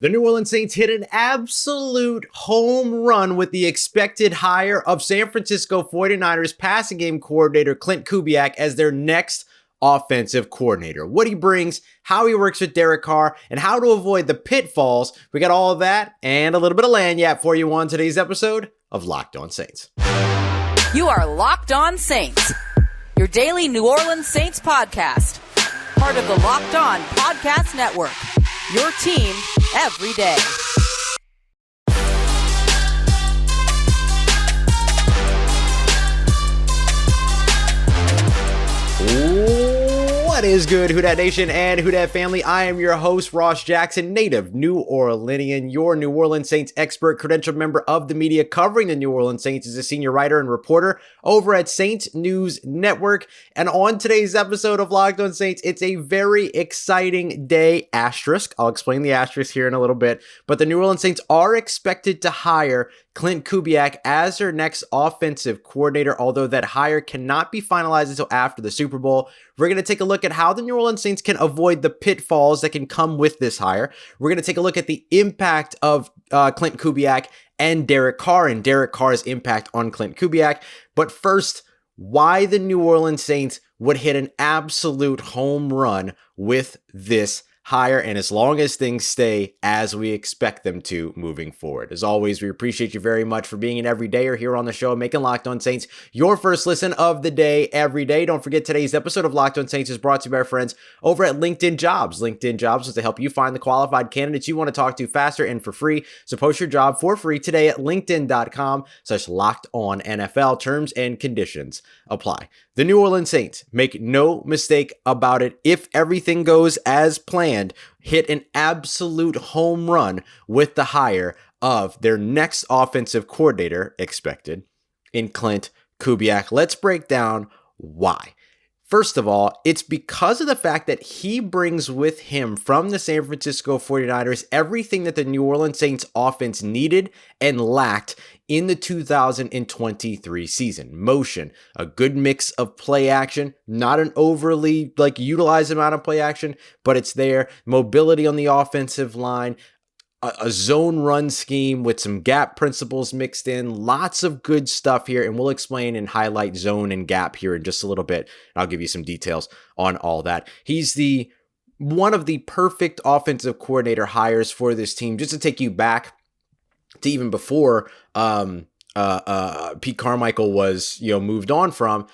The New Orleans Saints hit an absolute home run with the expected hire of San Francisco 49ers passing game coordinator Klint Kubiak as their next offensive coordinator. What he brings, how he works with Derek Carr, and how to avoid the pitfalls. We got all of that and a little bit of lanyap for you on today's episode of Locked On Saints. You are Locked On Saints, your daily New Orleans Saints podcast. Part of the Locked On Podcast Network, your team every day. What is good, Who Dat Nation and Who Dat family? I am your host, Ross Jackson, native New Orleanian, your New Orleans Saints expert, credentialed member of the media covering the New Orleans Saints as a senior writer and reporter over at Saints News Network. And on today's episode of Locked On Saints, it's a very exciting day, asterisk. I'll explain the asterisk here in a little bit, but the New Orleans Saints are expected to hire Klint Kubiak as their next offensive coordinator, although that hire cannot be finalized until after the Super Bowl. We're going to take a look at how the New Orleans Saints can avoid the pitfalls that can come with this hire. We're going to take a look at the impact of Klint Kubiak and Derek Carr and Derek Carr's impact on Klint Kubiak. But first, why the New Orleans Saints would hit an absolute home run with this hire, and as long as things stay as we expect them to moving forward. As always, we appreciate you very much for being an everydayer here on the show, making Locked On Saints your first listen of the day every day. Don't forget, today's episode of Locked On Saints is brought to you by our friends over at LinkedIn Jobs. LinkedIn Jobs is to help you find the qualified candidates you want to talk to faster and for free. So post your job for free today at linkedin.com/LockedOnNFL. Terms and conditions apply. The New Orleans Saints, make no mistake about it, if everything goes as planned, hit an absolute home run with the hire of their next offensive coordinator, expected, in Klint Kubiak. Let's break down why. First of all, it's because of the fact that he brings with him from the San Francisco 49ers everything that the New Orleans Saints offense needed and lacked in the 2023 season. Motion, a good mix of play action, not an overly utilized amount of play action, but it's there. Mobility on the offensive line, a zone run scheme with some gap principles mixed in, lots of good stuff here, and we'll explain and highlight zone and gap here in just a little bit. I'll give you some details on all that. He's one of the perfect offensive coordinator hires for this team. Just to take you back to even before Pete Carmichael was moved on from,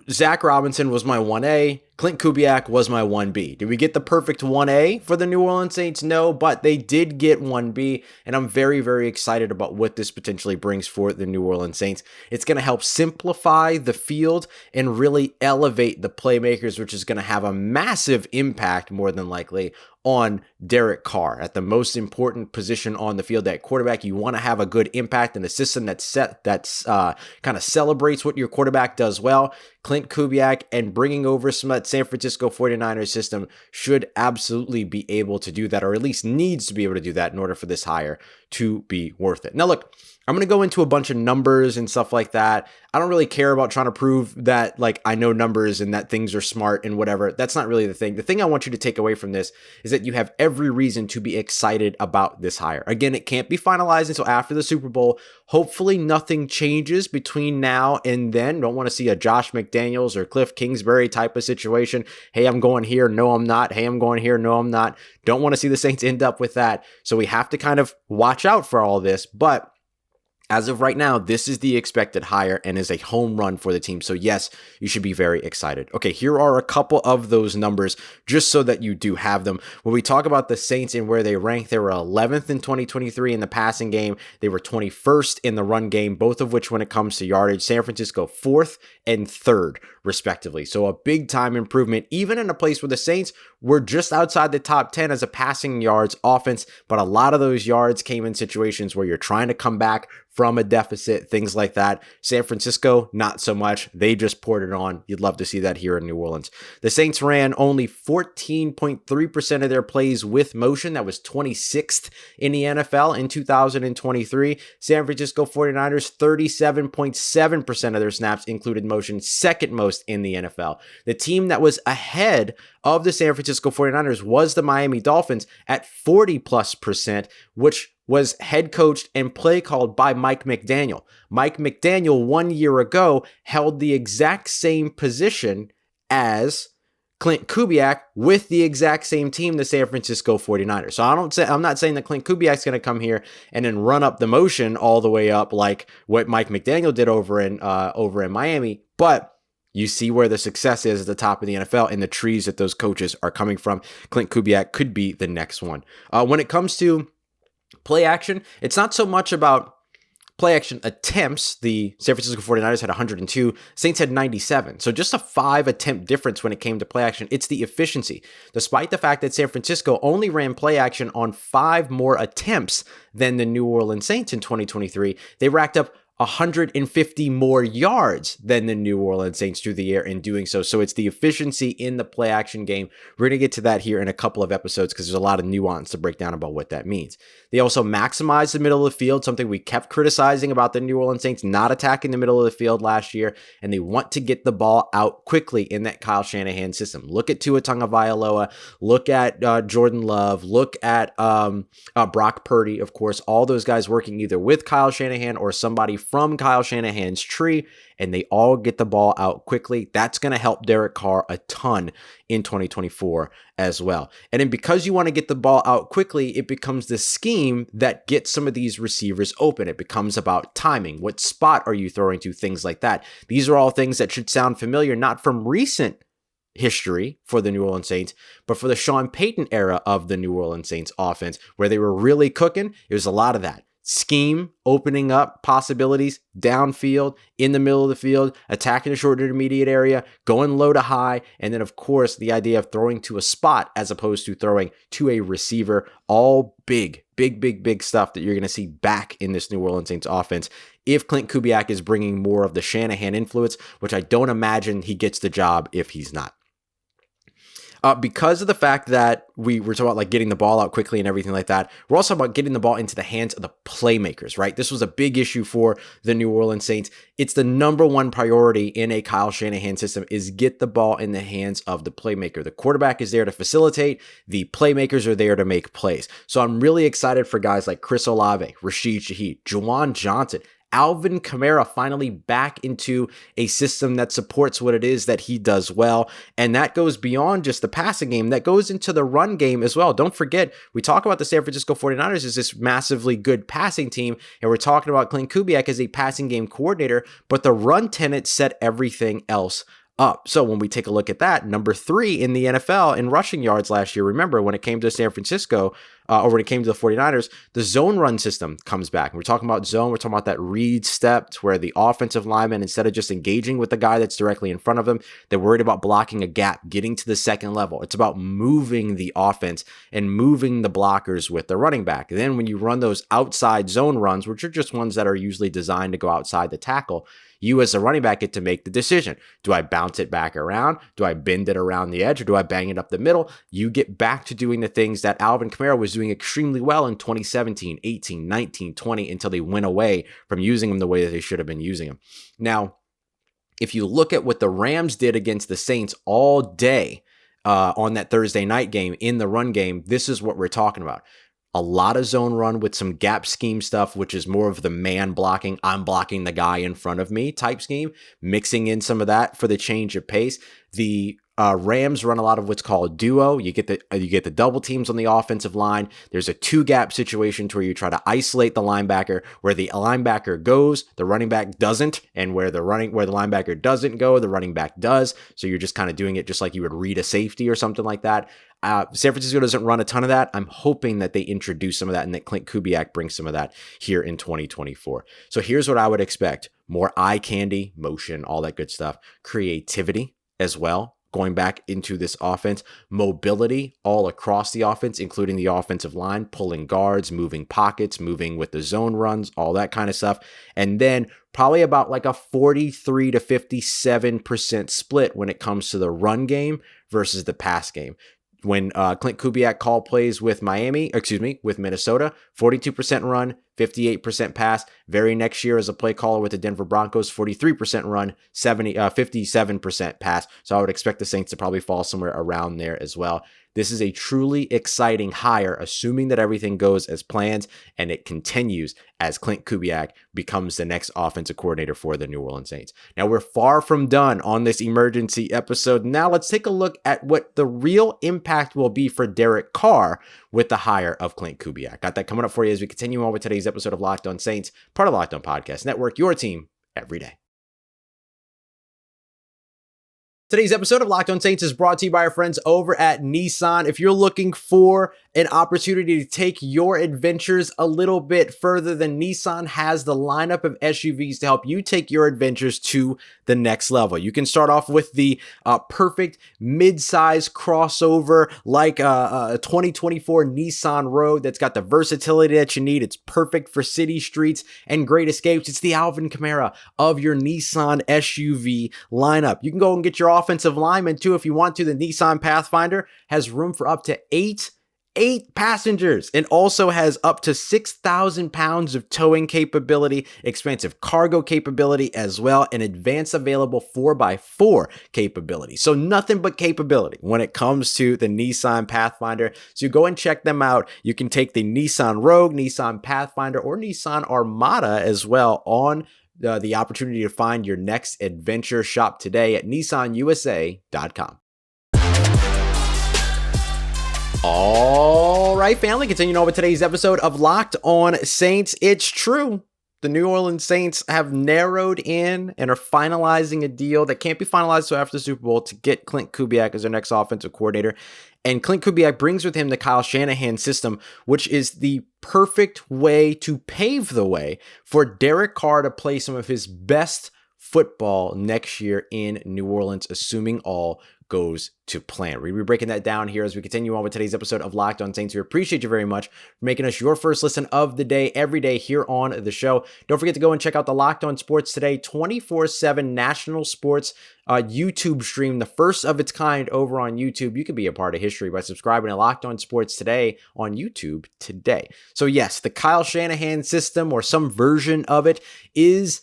Zach Robinson was my 1A. Klint Kubiak was my 1B. Did we get the perfect 1A for the New Orleans Saints? No, but they did get 1B, and I'm very, very excited about what this potentially brings for the New Orleans Saints. It's going to help simplify the field and really elevate the playmakers, which is going to have a massive impact, more than likely, on Derek Carr at the most important position on the field at quarterback. You want to have a good impact in a system that's kind of celebrates what your quarterback does well. Klint Kubiak and bringing over some of that San Francisco 49ers system should absolutely be able to do that, or at least needs to be able to do that in order for this hire to be worth it. Now, look, I'm going to go into a bunch of numbers and stuff like that. I don't really care about trying to prove that I know numbers and that things are smart and whatever. That's not really the thing. The thing I want you to take away from this is that you have every reason to be excited about this hire. Again, it can't be finalized until after the Super Bowl. Hopefully nothing changes between now and then. Don't want to see a Josh McDaniels or Cliff Kingsbury type of situation. Hey, I'm going here. No, I'm not. Hey, I'm going here. No, I'm not. Don't want to see the Saints end up with that. So we have to kind of watch out for all this. But as of right now, this is the expected hire and is a home run for the team. So yes, you should be very excited. Okay, here are a couple of those numbers just so that you do have them. When we talk about the Saints and where they rank, they were 11th in 2023 in the passing game. They were 21st in the run game, both of which when it comes to yardage. San Francisco 4th and 3rd, respectively. So a big time improvement, even in a place where the Saints were just outside the top 10 as a passing yards offense, but a lot of those yards came in situations where you're trying to come back from a deficit, things like that. San Francisco, not so much. They just poured it on. You'd love to see that here in New Orleans. The Saints ran only 14.3% of their plays with motion. That was 26th in the NFL in 2023. San Francisco 49ers, 37.7% of their snaps included motion, second most in the NFL. The team that was ahead of the San Francisco 49ers was the Miami Dolphins at 40+%, which was head coached and play called by Mike McDaniel. Mike McDaniel 1 year ago held the exact same position as Klint Kubiak with the exact same team, the San Francisco 49ers. So I'm not saying that Klint Kubiak's going to come here and then run up the motion all the way up like what Mike McDaniel did over in Miami, but you see where the success is at the top of the NFL and the trees that those coaches are coming from. Klint Kubiak could be the next one. When it comes to play action, it's not so much about play action attempts. The San Francisco 49ers had 102, Saints had 97. So just a 5 attempt difference when it came to play action. It's the efficiency. Despite the fact that San Francisco only ran play action on 5 more attempts than the New Orleans Saints in 2023, they racked up 150 more yards than the New Orleans Saints through the air in doing so. So it's the efficiency in the play action game. We're going to get to that here in a couple of episodes because there's a lot of nuance to break down about what that means. They also maximize the middle of the field, something we kept criticizing about the New Orleans Saints not attacking the middle of the field last year, and they want to get the ball out quickly in that Kyle Shanahan system. Look at Tua Tagovailoa, look at Jordan Love, look at Brock Purdy, of course, all those guys working either with Kyle Shanahan or somebody from Kyle Shanahan's tree, and they all get the ball out quickly. That's going to help Derek Carr a ton in 2024 as well. And then because you want to get the ball out quickly, it becomes the scheme that gets some of these receivers open. It becomes about timing. What spot are you throwing to? Things like that. These are all things that should sound familiar, not from recent history for the New Orleans Saints, but for the Sean Payton era of the New Orleans Saints offense, where they were really cooking. It was a lot of that. Scheme, opening up possibilities downfield, in the middle of the field, attacking the short intermediate area, going low to high, and then, of course, the idea of throwing to a spot as opposed to throwing to a receiver. All big stuff that you're going to see back in this New Orleans Saints offense if Klint Kubiak is bringing more of the Shanahan influence, which I don't imagine he gets the job if he's not. Because of the fact that we were talking about like getting the ball out quickly and everything like that, we're also about getting the ball into the hands of the playmakers, right? This was a big issue for the New Orleans Saints. It's the number one priority in a Kyle Shanahan system is get the ball in the hands of the playmaker. The quarterback is there to facilitate. The playmakers are there to make plays. So I'm really excited for guys like Chris Olave, Rashid, Shaheed, Juwan Johnson, Alvin Kamara finally back into a system that supports what it is that he does well. And that goes beyond just the passing game. That goes into the run game as well. Don't forget, we talk about the San Francisco 49ers as this massively good passing team. And we're talking about Klint Kubiak as a passing game coordinator, but the run tenets set everything else up. So when we take a look at that, number 3 in the NFL in rushing yards last year, remember when it came to San Francisco, or when it came to the 49ers, the zone run system comes back. We're talking about zone. We're talking about that read step where the offensive lineman, instead of just engaging with the guy that's directly in front of them, they're worried about blocking a gap, getting to the second level. It's about moving the offense and moving the blockers with the running back. And then when you run those outside zone runs, which are just ones that are usually designed to go outside the tackle, you as a running back get to make the decision. Do I bounce it back around? Do I bend it around the edge? Or do I bang it up the middle? You get back to doing the things that Alvin Kamara was doing extremely well in 2017, 18, 19, 20 until they went away from using him the way that they should have been using him. Now, if you look at what the Rams did against the Saints all day on that Thursday night game in the run game, this is what we're talking about. A lot of zone run with some gap scheme stuff, which is more of the man blocking, I'm blocking the guy in front of me type scheme, mixing in some of that for the change of pace. The Rams run a lot of what's called duo. You get the double teams on the offensive line. There's a 2-gap situation to where you try to isolate the linebacker. Where the linebacker goes, the running back doesn't, and where the linebacker doesn't go, the running back does. So you're just kind of doing it just like you would read a safety or something like that. San Francisco doesn't run a ton of that. I'm hoping that they introduce some of that and that Klint Kubiak brings some of that here in 2024. So here's what I would expect. More eye candy, motion, all that good stuff. Creativity as well. Going back into this offense, mobility all across the offense, including the offensive line, pulling guards, moving pockets, moving with the zone runs, all that kind of stuff. And then probably about like a 43 to 57% split when it comes to the run game versus the pass game. when Klint Kubiak called plays with with Minnesota, 42% run, 58% pass. Very next year as a play caller with the Denver Broncos, 43% run, 57% pass. So I would expect the Saints to probably fall somewhere around there as well. This is a truly exciting hire, assuming that everything goes as planned and it continues as Klint Kubiak becomes the next offensive coordinator for the New Orleans Saints. Now, we're far from done on this emergency episode. Now, let's take a look at what the real impact will be for Derek Carr with the hire of Klint Kubiak. Got that coming up for you as we continue on with today's episode of Locked On Saints, part of Locked On Podcast Network, your team every day. Today's episode of Locked On Saints is brought to you by our friends over at Nissan. If you're looking for an opportunity to take your adventures a little bit further, then Nissan has the lineup of SUVs to help you take your adventures to the next level. You can start off with the perfect mid-size crossover like a 2024 Nissan Rogue that's got the versatility that you need. It's perfect for city streets and great escapes. It's the Alvin Kamara of your Nissan SUV lineup. You can go and get your offensive lineman too if you want to. The Nissan Pathfinder has room for up to eight passengers and also has up to 6,000 pounds of towing capability, expansive cargo capability as well, and advanced available 4x4 capability. So nothing but capability when it comes to the Nissan Pathfinder. So go and check them out. You can take the Nissan Rogue, Nissan Pathfinder, or Nissan Armada as well on the opportunity to find your next adventure. Shop today at nissanusa.com. All right, family, continuing on with today's episode of Locked On Saints. It's true. The New Orleans Saints have narrowed in and are finalizing a deal that can't be finalized until after the Super Bowl to get Klint Kubiak as their next offensive coordinator. And Klint Kubiak brings with him the Kyle Shanahan system, which is the perfect way to pave the way for Derek Carr to play some of his best football next year in New Orleans, assuming all goes to plan. We'll be breaking that down here as we continue on with today's episode of Locked On Saints. We appreciate you very much for making us your first listen of the day every day here on the show. Don't forget to go and check out the Locked On Sports Today 24/7 national sports YouTube stream, the first of its kind over on YouTube. You can be a part of history by subscribing to Locked On Sports Today on YouTube today. So yes, the Kyle Shanahan system or some version of it is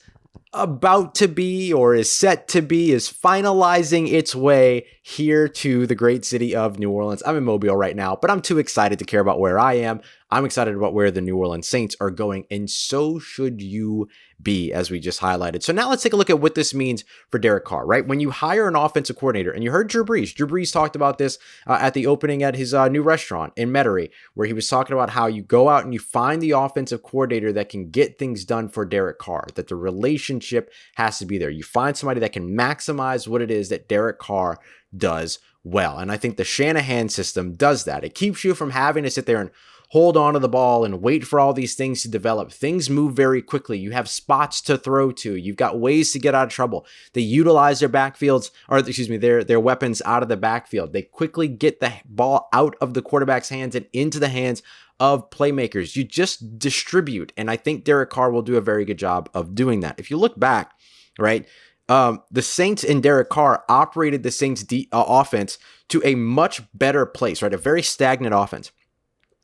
about to be or is set to be, is finalizing its way here to the great city of New Orleans. I'm in Mobile right now, but I'm too excited to care about where I am. I'm excited about where the New Orleans Saints are going, and so should you be, as we just highlighted. So now let's take a look at what this means for Derek Carr, right? When you hire an offensive coordinator, and you heard Drew Brees talked about this at the opening at his new restaurant in Metairie, where he was talking about how you go out and you find the offensive coordinator that can get things done for Derek Carr, that the relationship has to be there. You find somebody that can maximize what it is that Derek Carr does well. And I think the Shanahan system does that. It keeps you from having to sit there and hold on to the ball and wait for all these things to develop. Things move very quickly. You have spots to throw to. You've got ways to get out of trouble. They utilize their backfields, or excuse me, their weapons out of the backfield. They quickly get the ball out of the quarterback's hands and into the hands of playmakers. You just distribute. And I think Derek Carr will do a very good job of doing that. If you look back, right, the Saints and Derek Carr operated the Saints offense to a much better place, right? A very stagnant offense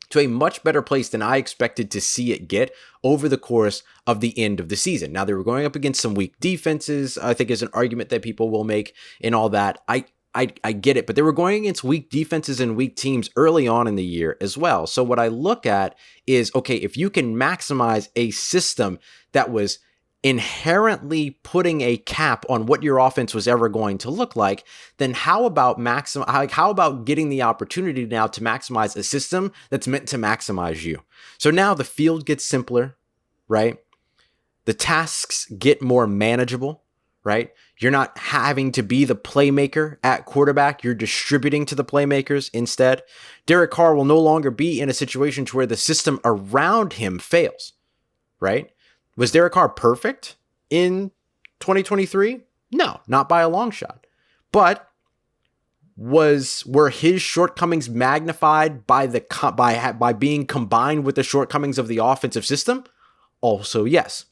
to a much better place than I expected to see it get over the course of the end of the season. Now, they were going up against some weak defenses, I think is an argument that people will make and all that. I get it, but they were going against weak defenses and weak teams early on in the year as well. So what I look at is, okay, if you can maximize a system that was inherently putting a cap on what your offense was ever going to look like, then how about getting the opportunity now to maximize a system that's meant to maximize you? So now the field gets simpler, right? The tasks get more manageable, right? You're not having to be the playmaker at quarterback. You're distributing to the playmakers instead. Derek Carr will no longer be in a situation to where the system around him fails, right? Was Derek Carr perfect in 2023? No, not by a long shot. But were his shortcomings magnified by being combined with the shortcomings of the offensive system? Also, yes.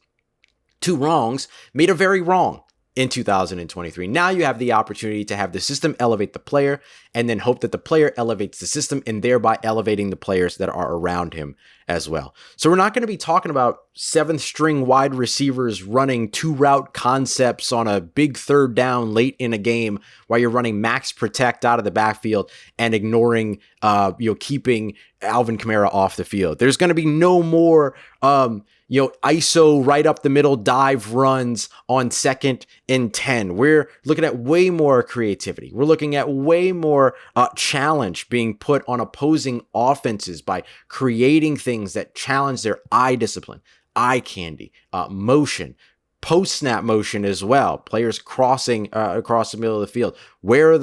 Two wrongs made a very wrong. in 2023. Now you have the opportunity to have the system elevate the player and then hope that the player elevates the system and thereby elevating the players that are around him as well. So we're not going to be talking about 7th string wide receivers running 2-route concepts on a big 3rd down late in a game while you're running max protect out of the backfield and ignoring, keeping Alvin Kamara off the field. There's going to be no more, ISO right up the middle dive runs on 2nd and 10. We're looking at way more creativity. We're looking at way more challenge being put on opposing offenses by creating things that challenge their eye discipline, eye candy, motion, post-snap motion as well. Players crossing across the middle of the field. Where are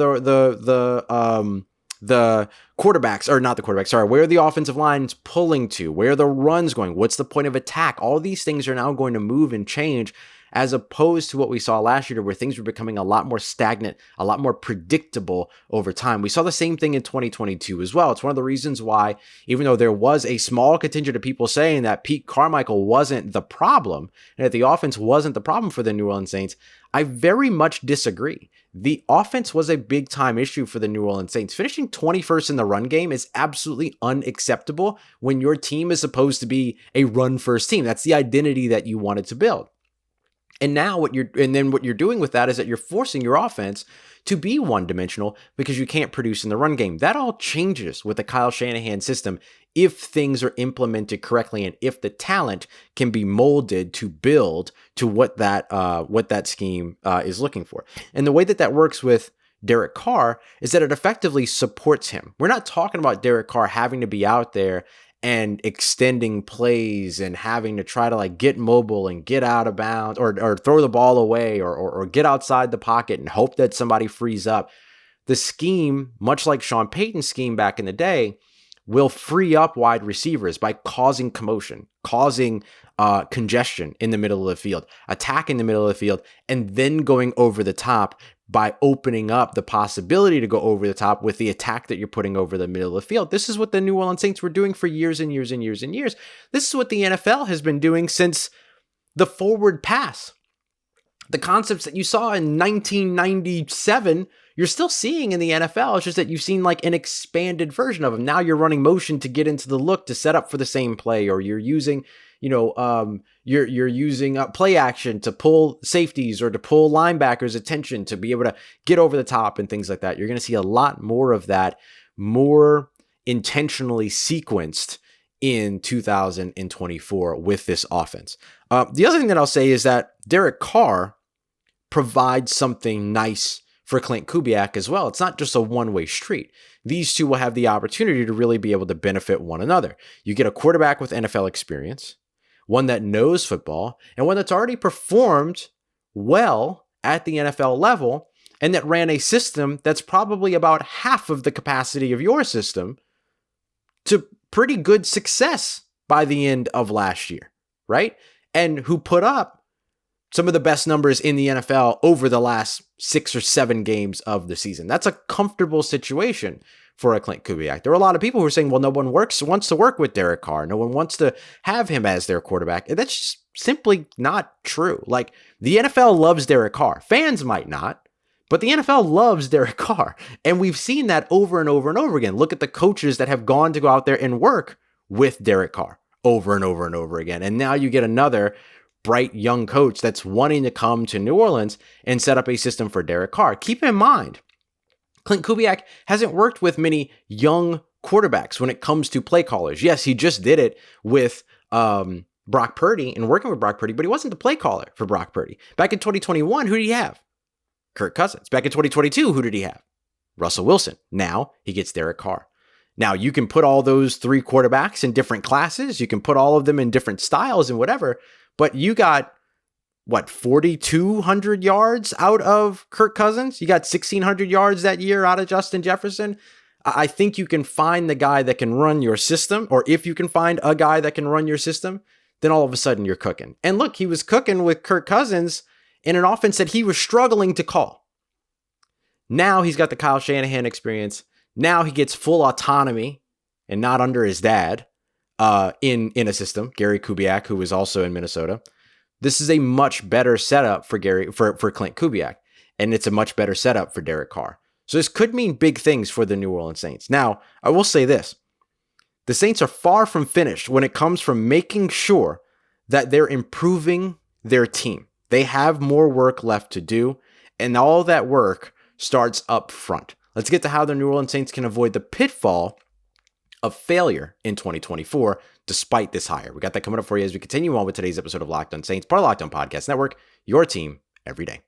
the quarterbacks, or not the quarterbacks, sorry, where are the offensive lines pulling to? Where are the runs going? What's the point of attack? All these things are now going to move and change, as opposed to what we saw last year where things were becoming a lot more stagnant, a lot more predictable over time. We saw the same thing in 2022 as well. It's one of the reasons why, even though there was a small contingent of people saying that Pete Carmichael wasn't the problem and that the offense wasn't the problem for the New Orleans Saints, I very much disagree. The offense was a big time issue for the New Orleans Saints. Finishing 21st in the run game is absolutely unacceptable when your team is supposed to be a run first team. That's the identity that you wanted to build. And now what you're doing with that is that you're forcing your offense to be one-dimensional because you can't produce in the run game. That all changes with the Kyle Shanahan system if things are implemented correctly and if the talent can be molded to build to what that scheme is looking for. And the way that works with Derek Carr is that it effectively supports him. We're not talking about Derek Carr having to be out there and extending plays and having to try to get mobile and get out of bounds or throw the ball away or get outside the pocket and hope that somebody frees up. The scheme, much like Sean Payton's scheme back in the day, will free up wide receivers by causing commotion, causing congestion in the middle of the field, attack in the middle of the field, and then going over the top by opening up the possibility to go over the top with the attack that you're putting over the middle of the field. This is what the New Orleans Saints were doing for years and years and years and years. This is what the NFL has been doing since the forward pass. The concepts that you saw in 1997, you're still seeing in the NFL. It's just that you've seen an expanded version of them. Now you're running motion to get into the look to set up for the same play, or you're using you're using play action to pull safeties or to pull linebackers' attention to be able to get over the top and things like that. You're going to see a lot more of that, more intentionally sequenced in 2024 with this offense. The other thing that I'll say is that Derek Carr provides something nice for Klint Kubiak as well. It's not just a one-way street. These two will have the opportunity to really be able to benefit one another. You get a quarterback with NFL experience, one that knows football, and one that's already performed well at the NFL level, and that ran a system that's probably about half of the capacity of your system to pretty good success by the end of last year, right? And who put up some of the best numbers in the NFL over the last 6 or 7 games of the season. That's a comfortable situation for a Klint Kubiak. There are a lot of people who are saying, well, no one wants to work with Derek Carr. No one wants to have him as their quarterback. And that's just simply not true. The NFL loves Derek Carr. Fans might not, but the NFL loves Derek Carr. And we've seen that over and over and over again. Look at the coaches that have gone to go out there and work with Derek Carr over and over and over again. And now you get another bright young coach that's wanting to come to New Orleans and set up a system for Derek Carr. Keep in mind, Klint Kubiak hasn't worked with many young quarterbacks when it comes to play callers. Yes, he just did it with Brock Purdy and working with Brock Purdy, but he wasn't the play caller for Brock Purdy. Back in 2021, who did he have? Kirk Cousins. Back in 2022, who did he have? Russell Wilson. Now he gets Derek Carr. Now you can put all those 3 quarterbacks in different classes. You can put all of them in different styles and whatever, but you got, 4,200 yards out of Kirk Cousins? You got 1,600 yards that year out of Justin Jefferson? I think you can find the guy that can run your system, or if you can find a guy that can run your system, then all of a sudden you're cooking. And look, he was cooking with Kirk Cousins in an offense that he was struggling to call. Now he's got the Kyle Shanahan experience. Now he gets full autonomy and not under his dad in a system, Gary Kubiak, who was also in Minnesota. This is a much better setup for Klint Kubiak, and it's a much better setup for Derek Carr. So this could mean big things for the New Orleans Saints. Now, I will say this. The Saints are far from finished when it comes from making sure that they're improving their team. They have more work left to do, and all that work starts up front. Let's get to how the New Orleans Saints can avoid the pitfall of failure in 2024 despite this hire. We got that coming up for you as we continue on with today's episode of Locked On Saints, part of Locked On Podcast Network, your team every day.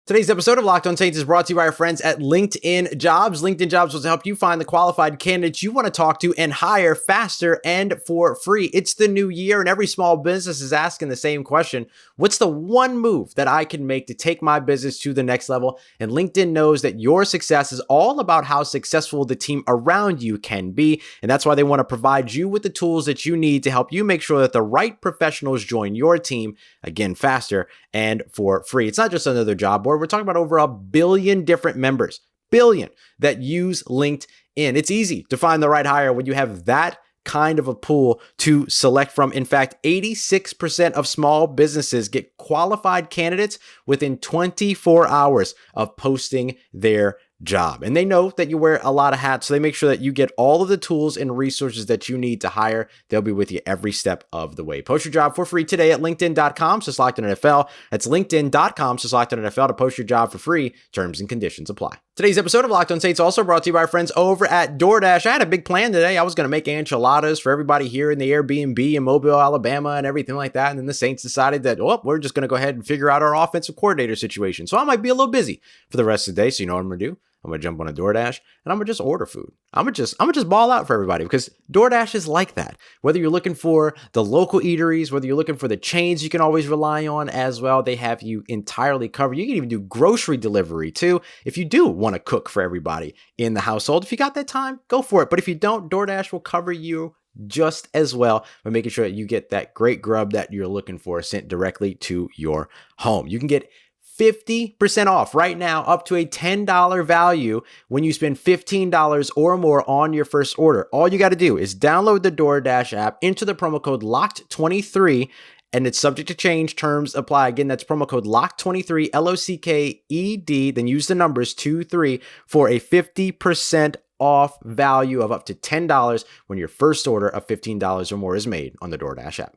Today's episode of Locked On Saints is brought to you by our friends at LinkedIn Jobs. LinkedIn Jobs will help you find the qualified candidates you want to talk to and hire faster and for free. It's the new year and every small business is asking the same question. What's the one move that I can make to take my business to the next level? And LinkedIn knows that your success is all about how successful the team around you can be. And that's why they want to provide you with the tools that you need to help you make sure that the right professionals join your team, again, faster and for free. It's not just another job board. We're talking about over 1 billion different members, that use LinkedIn. It's easy to find the right hire when you have that kind of a pool to select from. In fact, 86% of small businesses get qualified candidates within 24 hours of posting their job. And they know that you wear a lot of hats, so they make sure that you get all of the tools and resources that you need to hire. They'll be with you every step of the way. Post your job for free today at linkedin.com/LockedOnNFL. That's linkedin.com/LockedOnNFL to post your job for free. Terms and conditions apply. Today's episode of Locked On Saints also brought to you by our friends over at DoorDash. I had a big plan today. I was going to make enchiladas for everybody here in the Airbnb in Mobile, Alabama, and everything like that. And then the Saints decided that, we're just going to go ahead and figure out our offensive coordinator situation. So I might be a little busy for the rest of the day. So you know what I'm going to do? I'm going to jump on a DoorDash and I'm going to just order food. I'm going to just ball out for everybody because DoorDash is like that. Whether you're looking for the local eateries, whether you're looking for the chains you can always rely on as well, they have you entirely covered. You can even do grocery delivery too. If you do want to cook for everybody in the household, if you got that time, go for it. But if you don't, DoorDash will cover you just as well by making sure that you get that great grub that you're looking for sent directly to your home. You can get 50% off right now, up to a $10 value when you spend $15 or more on your first order. All you got to do is download the DoorDash app, enter the promo code LOCKED23, and it's subject to change. Terms apply. Again, that's promo code LOCKED23, LOCKED, then use the numbers 23 for a 50% off value of up to $10 when your first order of $15 or more is made on the DoorDash app.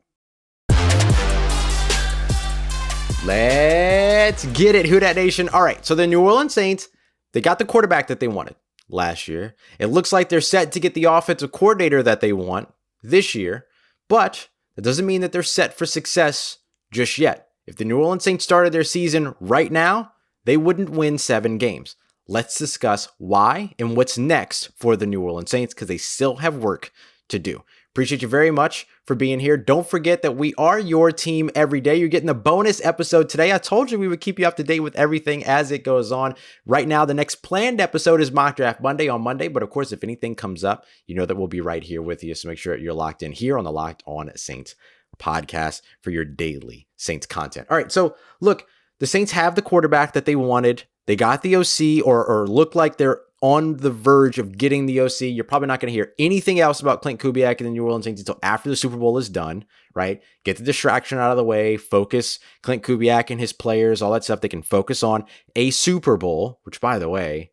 Let's get it, Who Dat Nation. All right, so the New Orleans Saints, they got the quarterback that they wanted last year. It looks like they're set to get the offensive coordinator that they want this year, but that doesn't mean that they're set for success just yet. If the New Orleans Saints started their season right now, they wouldn't win 7 games. Let's discuss why and what's next for the New Orleans Saints because they still have work to do. Appreciate you very much for being here. Don't forget that we are your team every day. You're getting a bonus episode today. I told you we would keep you up to date with everything as it goes on. Right now, the next planned episode is Mock Draft Monday on Monday. But of course, if anything comes up, you know that we'll be right here with you. So make sure you're locked in here on the Locked On Saints podcast for your daily Saints content. All right. So look, the Saints have the quarterback that they wanted. They got the OC or look like they're on the verge of getting the OC. You're probably not going to hear anything else about Klint Kubiak and the New Orleans Saints until after the Super Bowl is done, right? Get the distraction out of the way, focus Klint Kubiak and his players, all that stuff. They can focus on a Super Bowl, which by the way,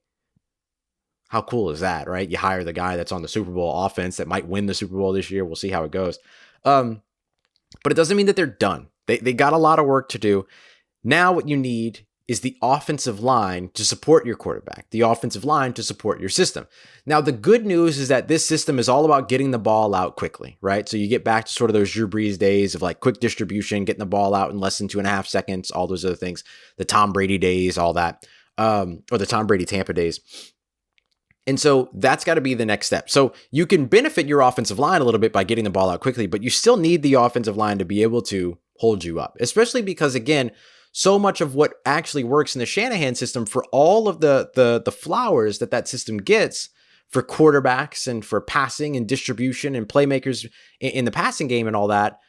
how cool is that, right? You hire the guy that's on the Super Bowl offense that might win the Super Bowl this year. We'll see how it goes. But it doesn't mean that they're done. They got a lot of work to do. Now what you need is the offensive line to support your quarterback, the offensive line to support your system. Now, the good news is that this system is all about getting the ball out quickly, right? So you get back to sort of those Drew Brees days of like quick distribution, getting the ball out in less than 2.5 seconds, all those other things, the Tom Brady days, all that, or the Tom Brady Tampa days. And so that's got to be the next step. So you can benefit your offensive line a little bit by getting the ball out quickly, but you still need the offensive line to be able to hold you up, especially because, again, so much of what actually works in the Shanahan system for all of the flowers that system gets for quarterbacks and for passing and distribution and playmakers in the passing game and all that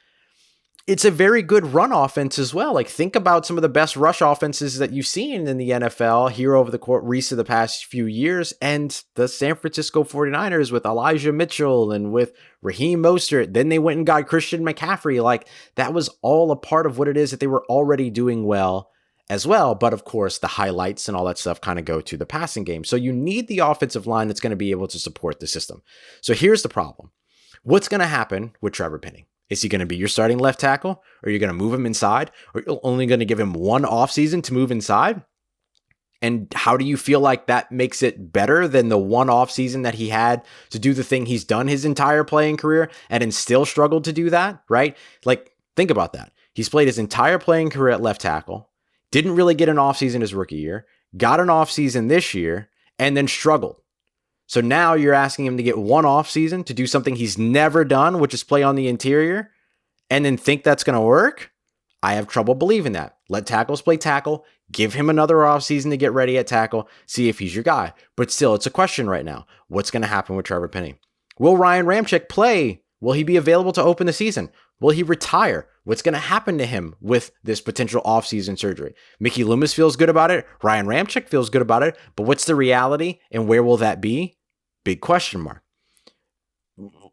it's a very good run offense as well. Like, think about some of the best rush offenses that you've seen in the NFL here over the course of the past few years. And the San Francisco 49ers with Elijah Mitchell and with Raheem Mostert. Then they went and got Christian McCaffrey. Like, that was all a part of what it is that they were already doing well as well. But of course, the highlights and all that stuff kind of go to the passing game. So you need the offensive line that's going to be able to support the system. So here's the problem. What's going to happen with Trevor Penning? Is he going to be your starting left tackle? Or are you going to move him inside? Or are you only going to give him one offseason to move inside? And how do you feel like that makes it better than the one offseason that he had to do the thing he's done his entire playing career and then still struggled to do that, right? Like, think about that. He's played his entire playing career at left tackle, didn't really get an offseason his rookie year, got an offseason this year, and then struggled. So now you're asking him to get one offseason to do something he's never done, which is play on the interior, and then think that's going to work? I have trouble believing that. Let tackles play tackle. Give him another offseason to get ready at tackle. See if he's your guy. But still, it's a question right now. What's going to happen with Trevor Penning? Will Ryan Ramczyk play? Will he be available to open the season? Will he retire? What's going to happen to him with this potential offseason surgery? Mickey Loomis feels good about it. Ryan Ramczyk feels good about it. But what's the reality and where will that be? Big question mark.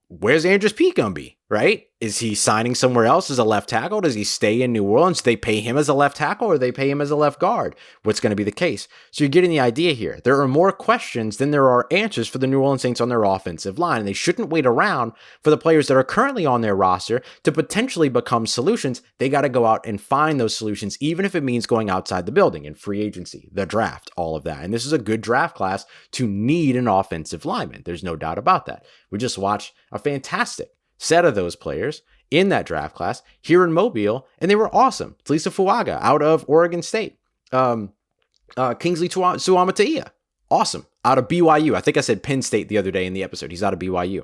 Where's Andrews Peat going to be, right? Is he signing somewhere else as a left tackle? Does he stay in New Orleans? Do they pay him as a left tackle or they pay him as a left guard? What's going to be the case? So you're getting the idea here. There are more questions than there are answers for the New Orleans Saints on their offensive line. And they shouldn't wait around for the players that are currently on their roster to potentially become solutions. They got to go out and find those solutions, even if it means going outside the building in free agency, the draft, all of that. And this is a good draft class to need an offensive lineman. There's no doubt about that. We just watched a fantastic set of those players in that draft class here in Mobile, and they were awesome. Talisa Fuaga out of Oregon State. Kingsley Suamataia, awesome. Out of BYU. I think I said Penn State the other day in the episode. He's out of BYU.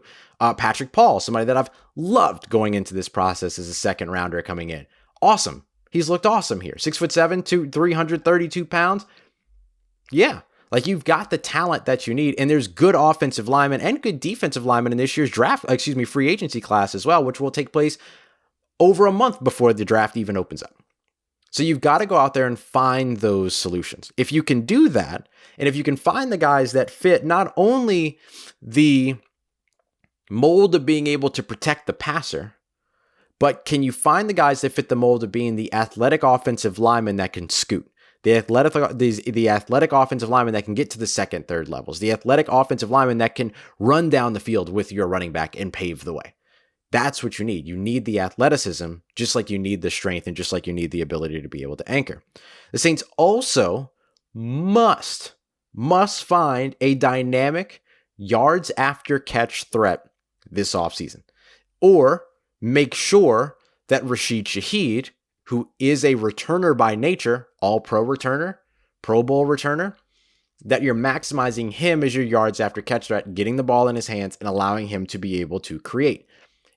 Patrick Paul, somebody that I've loved going into this process as a second rounder coming in. Awesome. He's looked awesome here. 6'7", 332 pounds. Yeah. Like, you've got the talent that you need, and there's good offensive linemen and good defensive linemen in this year's free agency class as well, which will take place over a month before the draft even opens up. So you've got to go out there and find those solutions. If you can do that, and if you can find the guys that fit not only the mold of being able to protect the passer, but can you find the guys that fit the mold of being the athletic offensive lineman that can scoot? The athletic offensive lineman that can get to the second, third levels. The athletic offensive lineman that can run down the field with your running back and pave the way. That's what you need. You need the athleticism, just like you need the strength and just like you need the ability to be able to anchor. The Saints also must find a dynamic yards after catch threat this offseason. Or make sure that Rashid Shaheed, who is a returner by nature, all-pro returner, Pro Bowl returner, that you're maximizing him as your yards after catch threat, getting the ball in his hands and allowing him to be able to create.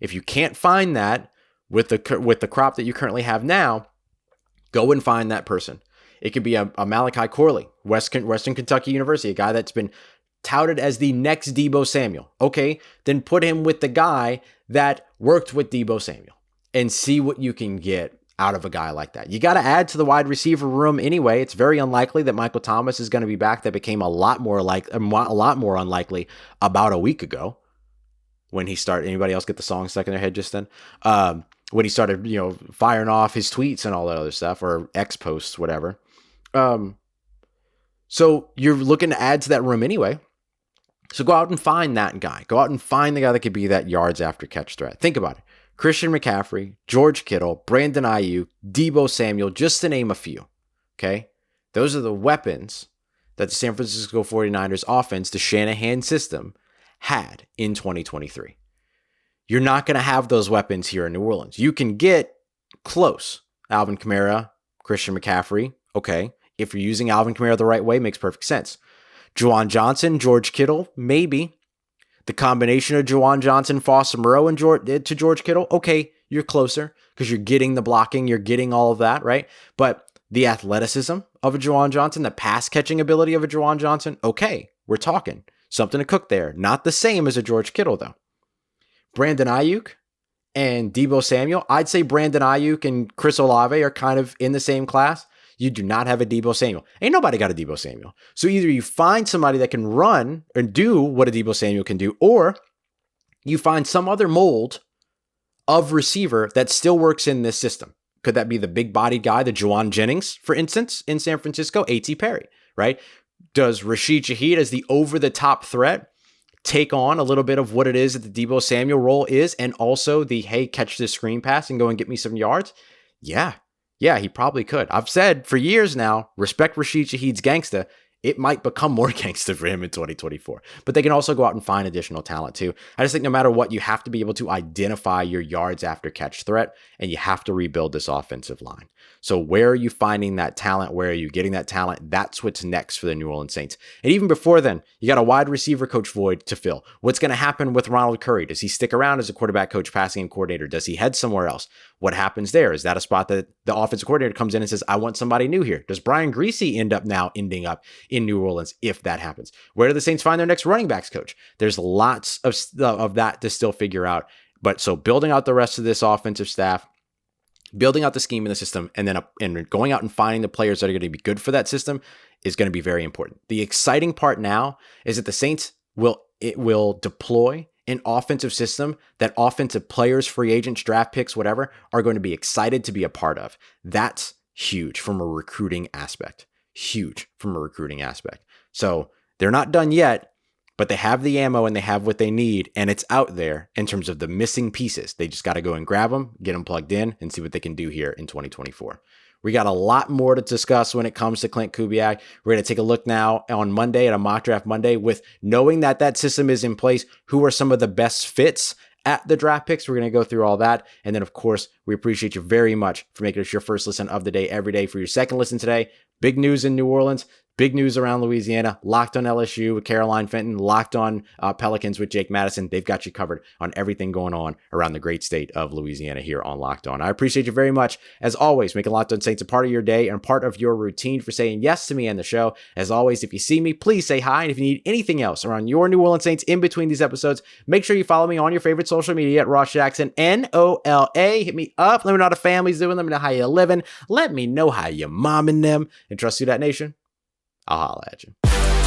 If you can't find that with the crop that you currently have now, go and find that person. It could be a Malachi Corley, Western Kentucky University, a guy that's been touted as the next Deebo Samuel. Okay, then put him with the guy that worked with Deebo Samuel and see what you can get out of a guy like that. You got to add to the wide receiver room anyway. It's very unlikely that Michael Thomas is going to be back. That became a lot more unlikely about a week ago when he started. Anybody else get the song stuck in their head just then? When he started, firing off his tweets and all that other stuff, or X posts, whatever. So you're looking to add to that room anyway. So go out and find that guy. Go out and find the guy that could be that yards after catch threat. Think about it. Christian McCaffrey, George Kittle, Brandon Ayuk, Deebo Samuel, just to name a few. Okay? Those are the weapons that the San Francisco 49ers offense, the Shanahan system, had in 2023. You're not going to have those weapons here in New Orleans. You can get close. Alvin Kamara, Christian McCaffrey, okay. If you're using Alvin Kamara the right way, makes perfect sense. Juwan Johnson, George Kittle, maybe. The combination of Juwan Johnson, Foster Moreau, and George Kittle, okay, you're closer because you're getting the blocking, you're getting all of that, right? But the athleticism of a Juwan Johnson, the pass catching ability of a Juwan Johnson, okay, we're talking. Something to cook there. Not the same as a George Kittle, though. Brandon Ayuk, and Deebo Samuel, I'd say Brandon Ayuk and Chris Olave are kind of in the same class. You do not have a Deebo Samuel. Ain't nobody got a Deebo Samuel. So either you find somebody that can run and do what a Deebo Samuel can do, or you find some other mold of receiver that still works in this system. Could that be the big-bodied guy, the Juwan Jennings, for instance, in San Francisco, A.T. Perry, right? Does Rashid Shaheed as the over-the-top threat take on a little bit of what it is that the Deebo Samuel role is, and also the, hey, catch this screen pass and go and get me some yards? Yeah, he probably could. I've said for years now, respect Rashid Shaheed's gangsta. It might become more gangster for him in 2024. But they can also go out and find additional talent too. I just think no matter what, you have to be able to identify your yards after catch threat, and you have to rebuild this offensive line. So where are you finding that talent? Where are you getting that talent? That's what's next for the New Orleans Saints. And even before then, you got a wide receiver coach void to fill. What's going to happen with Ronald Curry? Does he stick around as a quarterback coach, passing game coordinator? Does he head somewhere else? What happens there? Is that a spot that the offensive coordinator comes in and says, I want somebody new here? Does Brian Griese ending up in New Orleans if that happens? Where do the Saints find their next running backs coach? There's lots of that to still figure out. But so building out the rest of this offensive staff, building out the scheme in the system, and then and going out and finding the players that are going to be good for that system is going to be very important. The exciting part now is that the Saints will deploy an offensive system that offensive players, free agents, draft picks, whatever, are going to be excited to be a part of. That's huge from a recruiting aspect. So they're not done yet, but they have the ammo and they have what they need, and it's out there in terms of the missing pieces. They just got to go and grab them, get them plugged in, and see what they can do here in 2024. We got a lot more to discuss when it comes to Klint Kubiak. We're going to take a look now on Monday at a mock draft Monday with knowing that system is in place. Who are some of the best fits at the draft picks? We're going to go through all that. And then, of course, we appreciate you very much for making us your first listen of the day every day. For your second listen today, big news in New Orleans. Big news around Louisiana. Locked on LSU with Caroline Fenton. Locked on Pelicans with Jake Madison. They've got you covered on everything going on around the great state of Louisiana here on Locked On. I appreciate you very much. As always, making Locked On Saints a part of your day and part of your routine for saying yes to me and the show. As always, if you see me, please say hi. And if you need anything else around your New Orleans Saints in between these episodes, make sure you follow me on your favorite social media at Ross Jackson, NOLA. Hit me up. Let me know how the family's doing. Let me know how you're living. Let me know how you're momming them. And trust Who Dat Nation. I'll holla at you.